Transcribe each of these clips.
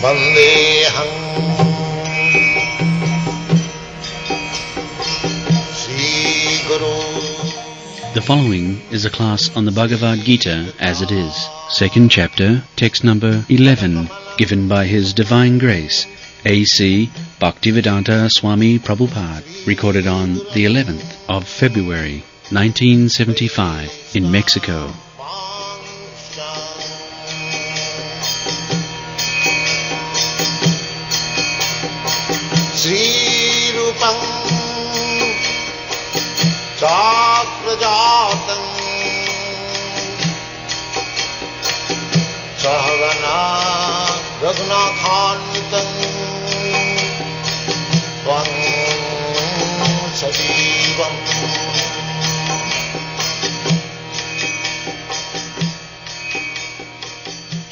Vandeham Sri Guru. The following is a class on the Bhagavad Gita as it is, second chapter, text number 11, given by His Divine Grace, A.C. Bhaktivedanta Swami Prabhupada, recorded on the 11th of February, 1975, in Mexico. Sri Rupam Chakrajatam Sahagana Raghunathanvitam Tvam Sajivam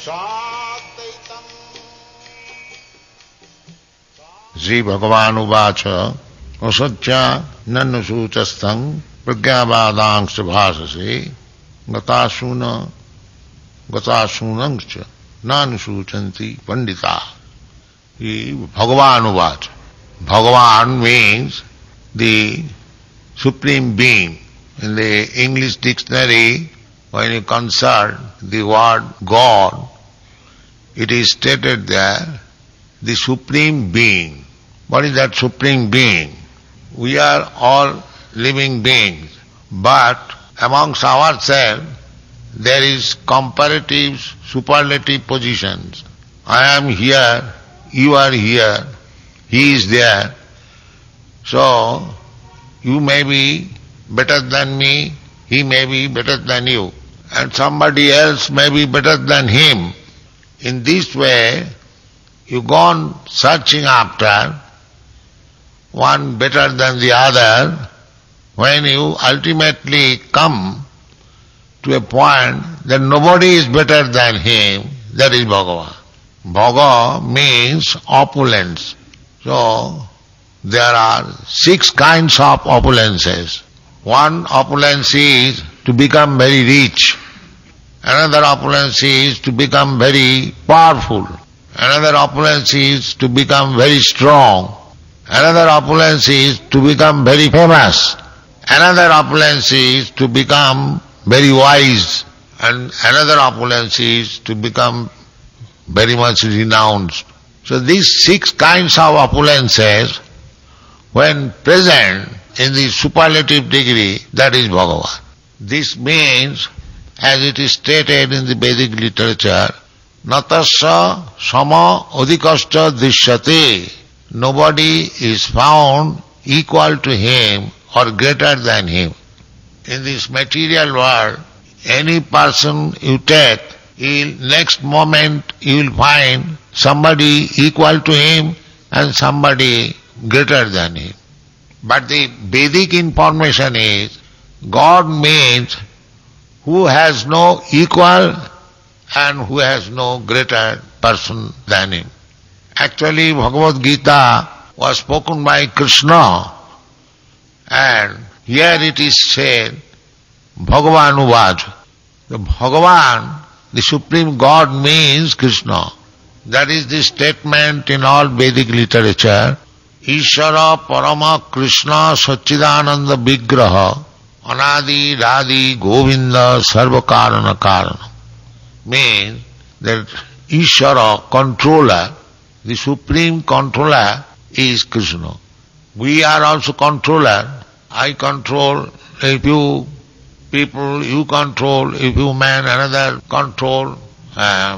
Sadvaitam. Sri Bhagavan Uvacha Asatya Nanasutastang Pragyavadangscha Bhasase Gatasunangcha Nanusutanti Pandita. Bhagavan Uvacha. Bhagavan means the Supreme Being. In the English dictionary, when you consult the word God, it is stated there, the Supreme Being. What is that Supreme Being? We are all living beings, but amongst ourselves there is comparative, superlative positions. I am here, you are here, he is there. So, you may be better than me, he may be better than you, and somebody else may be better than him. In this way, you go on searching after one better than the other. When you ultimately come to a point that nobody is better than him, that is Bhagavan. Bhaga means opulence. So, there are 6 kinds of opulences. One opulence is to become very rich. Another opulence is to become very powerful. Another opulence is to become very strong. Another opulence is to become very famous. Another opulence is to become very wise. And another opulence is to become very much renounced. So these 6 kinds of opulences, when present in the superlative degree, that is Bhagavan. This means, as it is stated in the Vedic literature, Natasya sama adhikascha drishyate. Nobody is found equal to him or greater than him. In this material world, any person you take, next moment you will find somebody equal to him and somebody greater than him. But the Vedic information is, God means who has no equal and who has no greater person than him. Actually, Bhagavad Gita was spoken by Krishna, and here it is said, Bhagavan Uvacha. The Bhagavan, the Supreme God, means Krishna. That is the statement in all Vedic literature. Ishvara Parama Krishna Satchidananda Vigraha Anadi Radhi Govinda Sarva Karana Karana. Means that Ishvara, controller, the supreme controller is Krishna. We are also controller. I control a few people, you control a few men, another control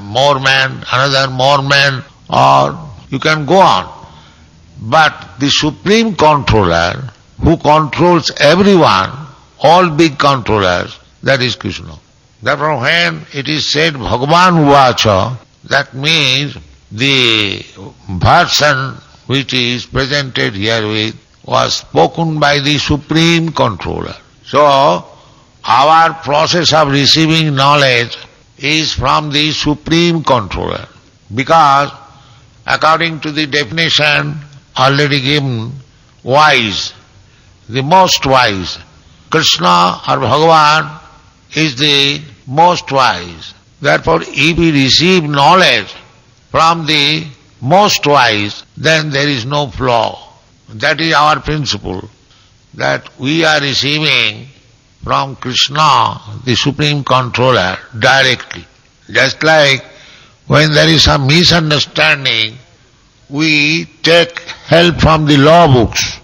more men, another more men, or you can go on. But the supreme controller who controls everyone, all big controllers, that is Krishna. Therefore when it is said Bhagavan Uvacha, that means the version which is presented herewith was spoken by the supreme controller. So our process of receiving knowledge is from the supreme controller, because according to the definition already given, wise, the most wise, Krishna or Bhagavan is the most wise. Therefore, if we receive knowledge from the most wise, then there is no flaw. That is our principle, that we are receiving from Krishna, the Supreme Controller, directly. Just like when there is some misunderstanding, we take help from the law books,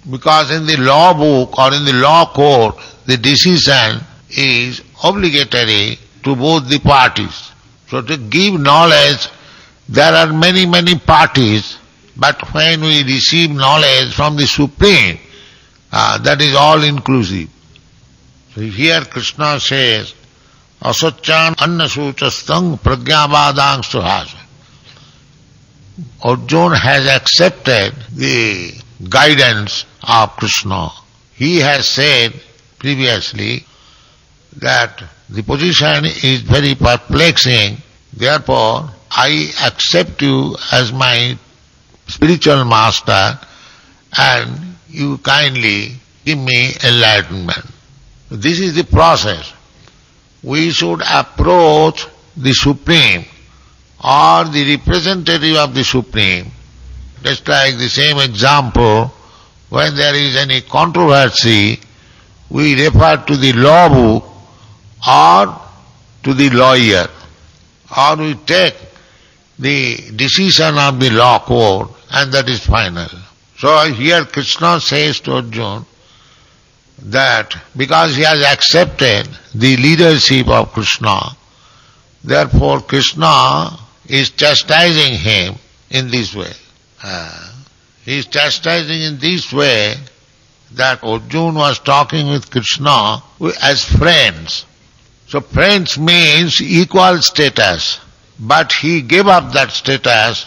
because in the law book or in the law court, the decision is obligatory to both the parties. So to give knowledge, there are many, many parties, but when we receive knowledge from the Supreme, that is all inclusive. So here Krishna says, Asachan annasuchastang pragyavadang suhasa. Arjuna has accepted the guidance of Krishna. He has said previously that the position is very perplexing, therefore I accept you as my spiritual master and you kindly give me enlightenment. This is the process. We should approach the Supreme or the representative of the Supreme. Just like the same example, when there is any controversy, we refer to the law book or to the lawyer, or we take the decision of the law court, and that is final. So here Krishna says to Arjuna that because he has accepted the leadership of Krishna, therefore Krishna is chastising him in this way. He is chastising in this way that Arjuna was talking with Krishna as friends. So friends means equal status, but he gave up that status.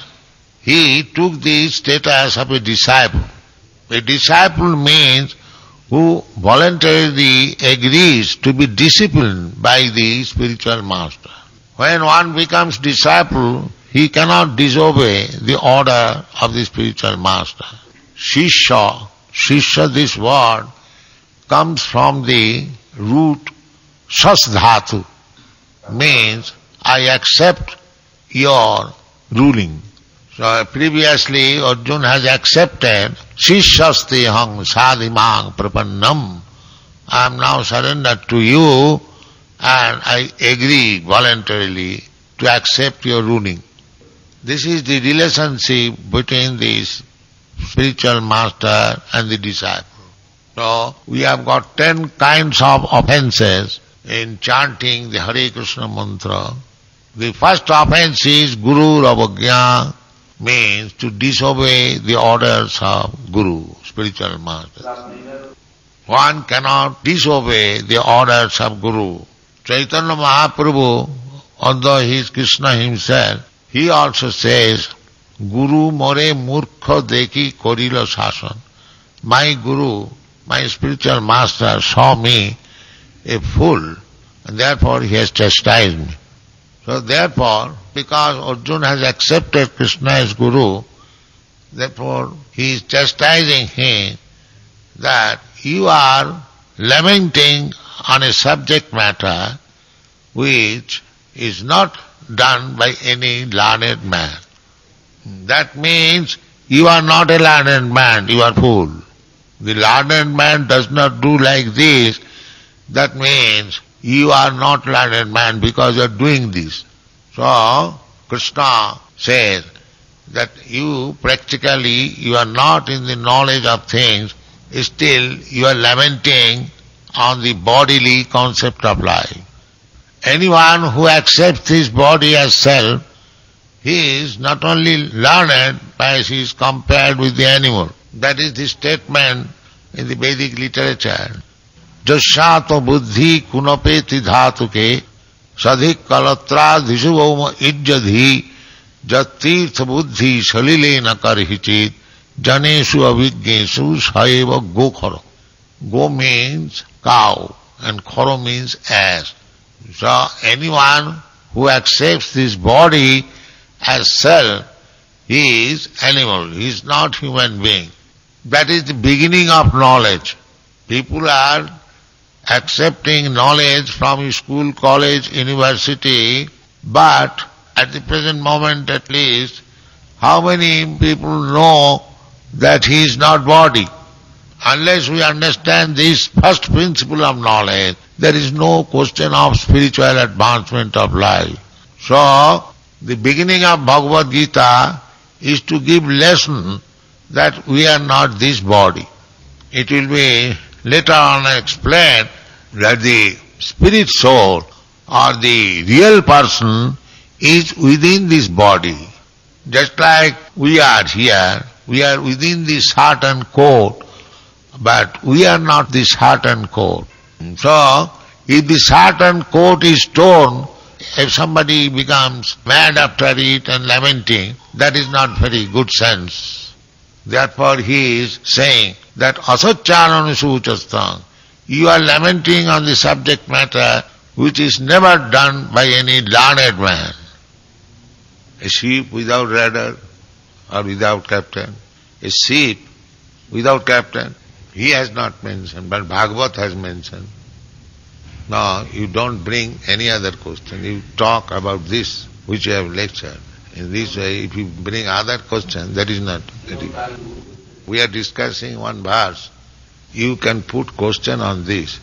He took the status of a disciple. A disciple means who voluntarily agrees to be disciplined by the spiritual master. When one becomes disciple, he cannot disobey the order of the spiritual master. Shishya, this word comes from the root shas dhatu, means I accept your ruling. So previously Arjuna has accepted Shishyasti hang sadhimang prapannam. I am now surrendered to you and I agree voluntarily to accept your ruling. This is the relationship between the spiritual master and the disciple. So we have got 10 kinds of offences in chanting the Hare Krishna mantra. The first offence is Guru Avagya, means to disobey the orders of Guru, spiritual master. One cannot disobey the orders of Guru. Chaitanya Mahaprabhu, although he is Krishna himself, he also says, Guru more murkha deki korila sasan. My Guru, my spiritual master saw me a fool, and therefore he has chastised me. So therefore, because Arjuna has accepted Krishna as Guru, therefore he is chastising him that you are lamenting on a subject matter which is not done by any learned man. That means you are not a learned man, you are fool. The learned man does not do like this. That means you are not learned man because you are doing this. So Krishna says that you practically, you are not in the knowledge of things, still you are lamenting on the bodily concept of life. Anyone who accepts his body as self, he is not only learned, but he is compared with the animal. That is the statement in the Vedic literature. Jasyato buddhi kunapeti dhatuke sadhik kalatra dhisuvoma ijjadhi jatirtha buddhi salilena karhichit janesu avijnesu saeva gokhara. Go means cow and khara means ass. So anyone who accepts this body as self, he is animal, he is not human being. That is the beginning of knowledge. People are accepting knowledge from his school, college, university, but at the present moment at least, how many people know that he is not body? Unless we understand this first principle of knowledge, there is no question of spiritual advancement of life. So, the beginning of Bhagavad Gita is to give lesson that we are not this body. It will be later on explained that the spirit soul or the real person is within this body. Just like we are here, we are within this heart and coat, but we are not this heart and coat. So, if this heart and coat is torn, if somebody becomes mad after it and lamenting, that is not very good sense. Therefore he is saying that asaccharanusūchastang, you are lamenting on the subject matter which is never done by any learned man. A ship without rudder or without captain, a ship without captain, he has not mentioned, but Bhagavat has mentioned. No, you don't bring any other question. You talk about this which you have lectured. In this way, if you bring other question, that is not. We are discussing one verse. You can put question on this,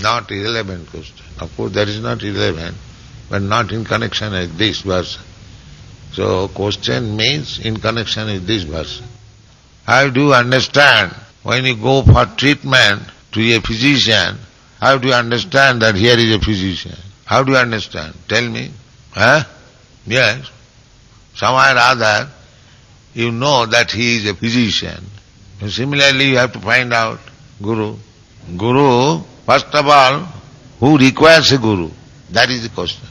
not irrelevant question. Of course, that is not irrelevant, but not in connection with this verse. So, question means in connection with this verse. How do you understand when you go for treatment to a physician? How do you understand that here is a physician? How do you understand? Tell me. Yes. Somewhere or other, you know that he is a physician. And similarly, you have to find out Guru. Guru, first of all, who requires a Guru? That is the question.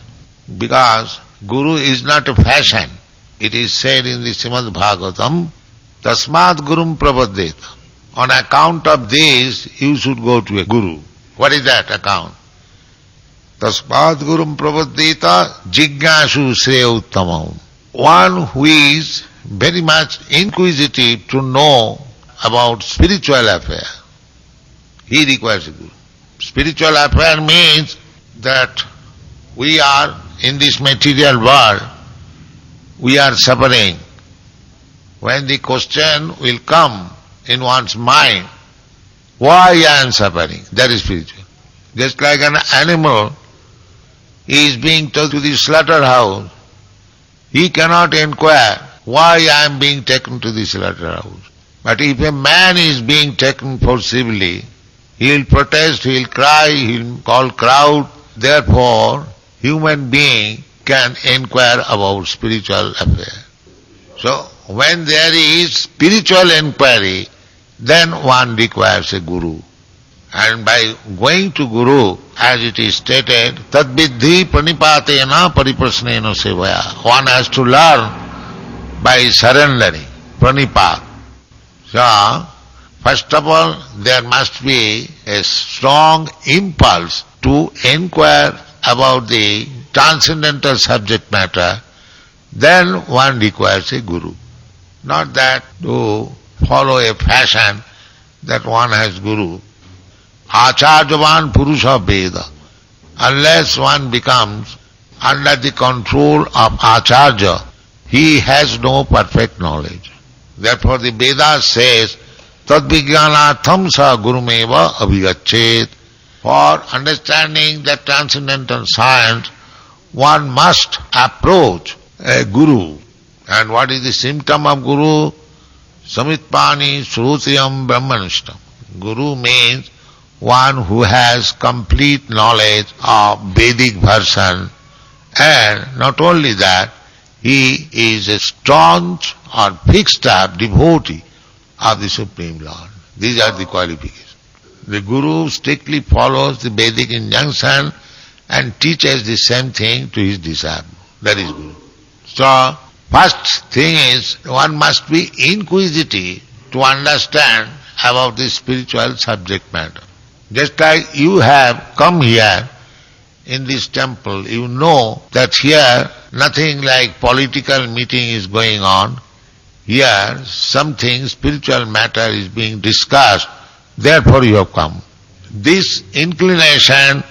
Because Guru is not a fashion. It is said in the Srimad Bhagavatam, Tasmat Gurum Prapaddeta. On account of this, you should go to a Guru. What is that account? Tasmat Gurum Prapaddeta Jignashu Shreya Uttamam. One who is very much inquisitive to know about spiritual affair, he requires a Guru. Spiritual affair means that we are in this material world, we are suffering. When the question will come in one's mind, why I am suffering? That is spiritual. Just like an animal is being taken to the slaughterhouse, he cannot inquire why I am being taken to the slaughterhouse. But if a man is being taken forcibly, he will protest, he will cry, he will call crowd. Therefore, human being can inquire about spiritual affair. So, when there is spiritual inquiry, then one requires a Guru. And by going to Guru, as it is stated, tadviddhi pranipatena pariprasnena sevaya. One has to learn by surrendering, pranipat. So, first of all, there must be a strong impulse to inquire about the transcendental subject matter. Then one requires a Guru. Not that to follow a fashion that one has Guru. Acharyavan Purusha Veda. Unless one becomes under the control of Acharya, he has no perfect knowledge. Therefore the Veda says, Tadvijnanatham sa gurumeva abhigachet. For understanding that transcendental science, one must approach a Guru. And what is the symptom of Guru? Samitpani Srutiyam Brahmanishtam. Guru means one who has complete knowledge of Vedic version, and not only that, he is a staunch or fixed up devotee of the Supreme Lord. These are the qualifications. The Guru strictly follows the Vedic injunction and teaches the same thing to his disciple. That is Guru. So, first thing is, one must be inquisitive to understand about the spiritual subject matter. Just like you have come here in this temple, you know that here nothing like political meeting is going on. Here something spiritual matter is being discussed, therefore you have come. This inclination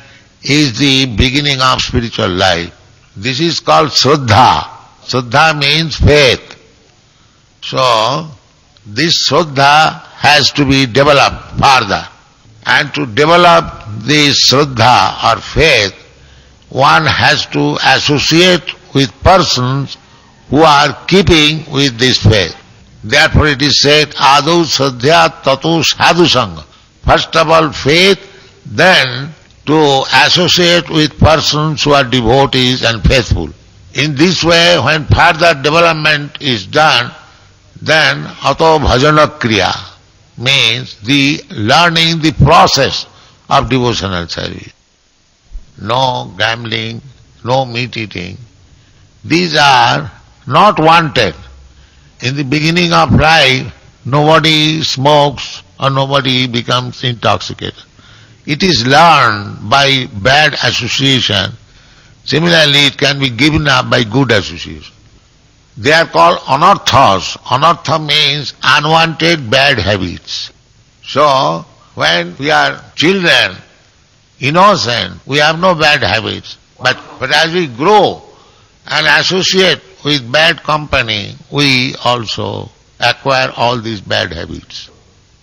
is the beginning of spiritual life. This is called Shraddha. Shraddha means faith. So, this Shraddha has to be developed further. And to develop this Shraddha or faith, one has to associate with persons who are keeping with this faith. Therefore it is said, Adau Shraddha Tato Sadhu Sangha. First of all faith, then to associate with persons who are devotees and faithful. In this way, when further development is done, then Ato Bhajana Kriya means the learning the process of devotional service. No gambling, no meat eating. These are not wanted. In the beginning of life, nobody smokes or nobody becomes intoxicated. It is learned by bad association. Similarly, it can be given up by good association. They are called anarthas. Anartha means unwanted bad habits. So, when we are children, innocent, we have no bad habits. But as we grow and associate with bad company, we also acquire all these bad habits.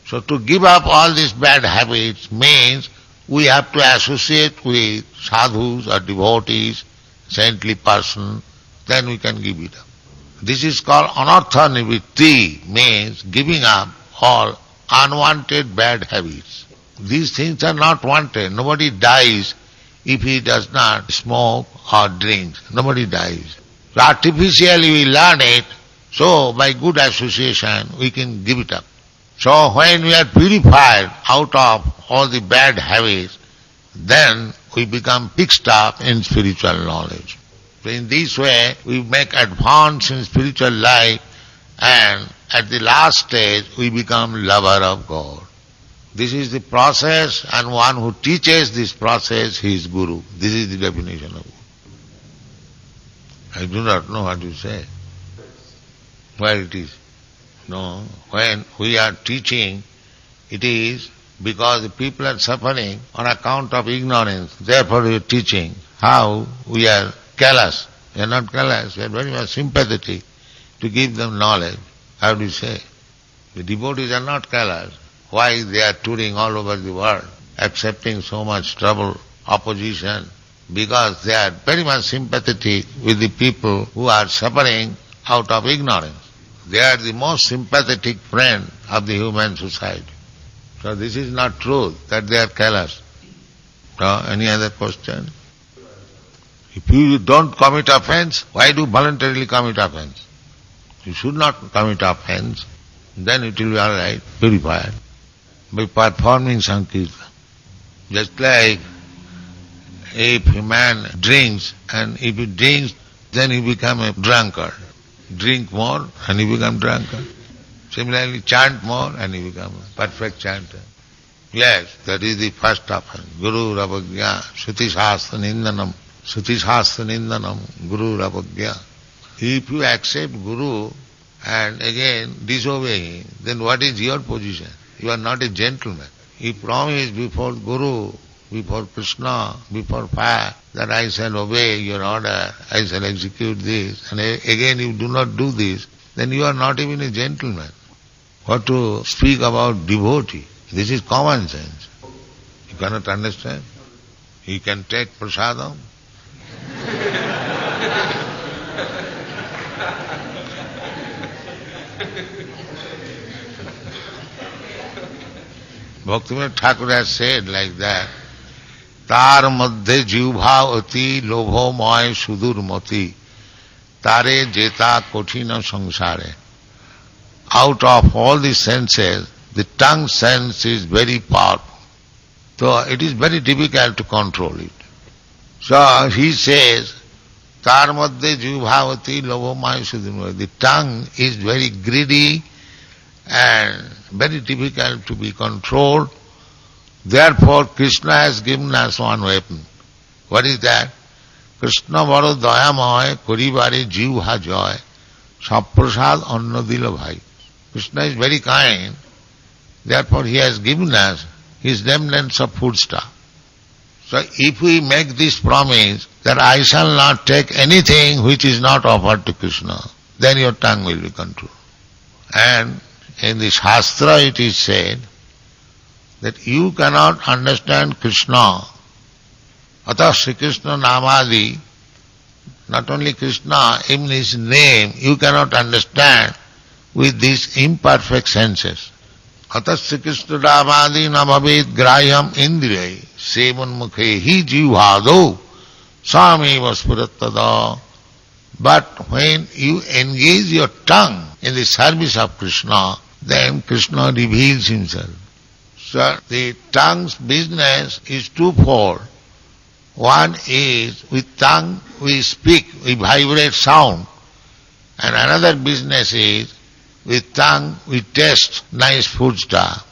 So to give up all these bad habits means we have to associate with sadhus or devotees, saintly person, then we can give it up. This is called anartha nivritti, means giving up all unwanted bad habits. These things are not wanted. Nobody dies if he does not smoke or drink. Nobody dies. So artificially we learn it, so by good association we can give it up. So when we are purified out of all the bad habits, then we become fixed up in spiritual knowledge. So in this way we make advance in spiritual life, and at the last stage we become lover of God. This is the process, and one who teaches this process, he is Guru. This is the definition of Guru. I do not know what you say. Where it is? No, when we are teaching, it is because the people are suffering on account of ignorance. Therefore we are teaching. How? We are callous. We are not callous. We are very much sympathetic to give them knowledge. How do you say? The devotees are not callous. Why they are touring all over the world, accepting so much trouble, opposition? Because they are very much sympathetic with the people who are suffering out of ignorance. They are the most sympathetic friend of the human society. So this is not true that they are callous. Any other question? If you don't commit offense, why do you voluntarily commit offense? You should not commit offense, then it will be all right, purified, by performing Sankirtan. Just like if a man drinks, and if he drinks, then he becomes a drunkard. Drink more and he becomes drunkard. Similarly, chant more and he becomes a perfect chanter. Yes, that is the first offense. Guru Ravagya, Shruti Shastra Nindanam, Shruti Shastra Nindanam, Guru Ravagya. If you accept Guru and again disobey him, then what is your position? You are not a gentleman. He promised before Guru, before Krishna, before fire, that I shall obey your order, I shall execute this, and again you do not do this, then you are not even a gentleman. What to speak about devotee? This is common sense. You cannot understand? You can take prasadam. Bhaktivinoda Thakur has said like that, तार मध्य जीवभा अति लोभमय सुदूर मति तारे जेता कठिन संसारे. Out of all the senses, the tongue sense is very powerful. So it is very difficult to control it. So he says, तार मध्य जीवभा अति लोभमय सुदूर मति. The tongue is very greedy and very difficult to be controlled. Therefore, Krishna has given us one weapon. What is that? Krishna baro dayamoy koribare jivha joy saprasad anna dila bhai. Krishna is very kind. Therefore, he has given us his remnants of food stuff. So if we make this promise that I shall not take anything which is not offered to Krishna, then your tongue will be controlled. And in the Shastra it is said that you cannot understand Krishna, Atah Sri Krishna Namadi, not only Krishna, even his name, you cannot understand with these imperfect senses. Atah Sri Krishna Namadi namavid grayam indriyai sevan mukhe hi jivhado sami vaspuratada. But when you engage your tongue in the service of Krishna, then Krishna reveals himself. So the tongue's business is twofold. One is with tongue we speak, we vibrate sound. And another business is with tongue we taste nice food stuff.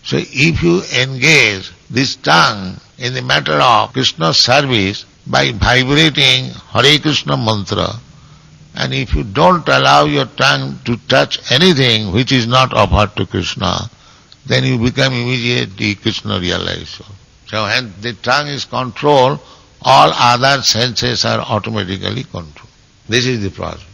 So if you engage this tongue in the matter of Krishna's service by vibrating Hare Krishna mantra, and if you don't allow your tongue to touch anything which is not offered to Krishna, then you become immediately Krishna realized. So when the tongue is controlled, all other senses are automatically controlled. This is the process.